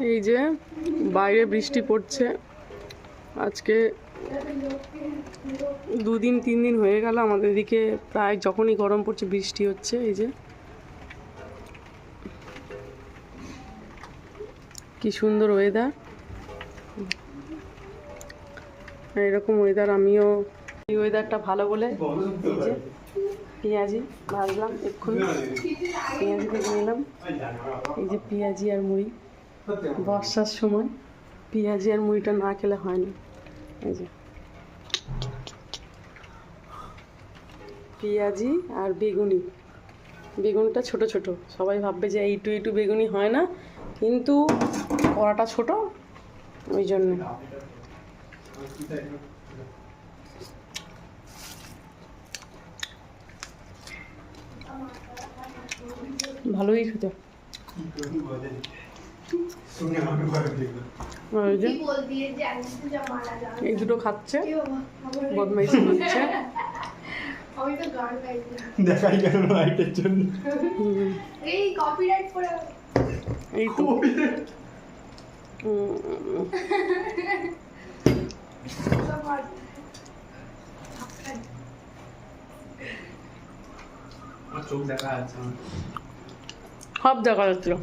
এই যে বাইরে বৃষ্টি পড়ছে আজকে 2-3 দিন হয়ে গেল আমাদের এদিকে প্রায় যখনই গরম পড়ছে বৃষ্টি হচ্ছে। এই যে কি সুন্দর ওয়েদার, এরকম ওয়েদার আমিও এই ওয়েদারটা ভালো বলে এই যে পেঁয়াজি ভাজলাম এক্ষুনি, পেঁয়াজি ভেজে নিলাম। এই যে পেঁয়াজি আর মুড়ি, বর্ষার সময় পেঁয়াজি আর মুড়িটা না খেলে হয় না। এই যে পেঁয়াজি আর বেগুনি, বেগুনটা ছোট ছোট, সবাই ভাববে যে এইটু এইটু বেগুনি হয় না, কিন্তু কড়াটা ছোট ওই জন্য। ভালোই খেতে। এই দুটো খাচ্ছে, বদমাইশি করছে। দেখাই গেল লাইটের জন্য। এই কপিরাইট করে এই তো চোখ দেখা যাচ্ছে, সব দেখা যাচ্ছিল।